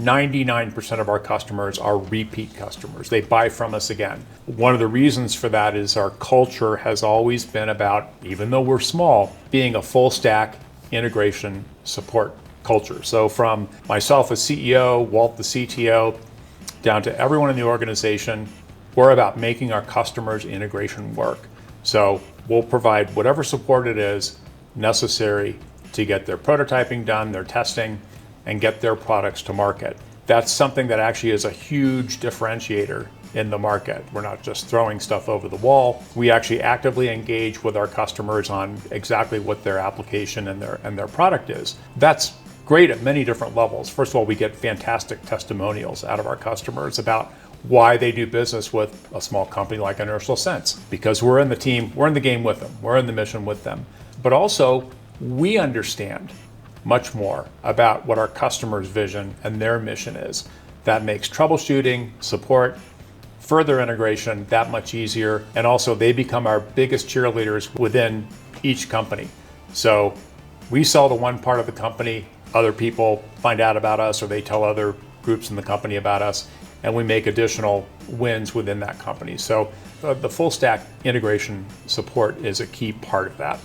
99% of our customers are repeat customers. They buy from us again. One of the reasons for that is our culture has always been about, even though we're small, being a full stack integration support culture. So from myself as CEO, Walt the CTO, down to everyone in the organization, we're about making our customers' integration work. So we'll provide whatever support it is necessary to get their prototyping done, their testing, and get their products to market. That's something that actually is a huge differentiator in the market. We're not just throwing stuff over the wall. We actually actively engage with our customers on exactly what their application and their product is. That's great at many different levels. First of all, we get fantastic testimonials out of our customers about why they do business with a small company like Inertial Sense, because we're in the team, we're in the game with them, we're in the mission with them. But also, we understand much more about what our customers' vision and their mission is. That makes troubleshooting, support, further integration that much easier. And also they become our biggest cheerleaders within each company. So we sell to one part of the company, other people find out about us, or they tell other groups in the company about us, and we make additional wins within that company. So the full stack integration support is a key part of that.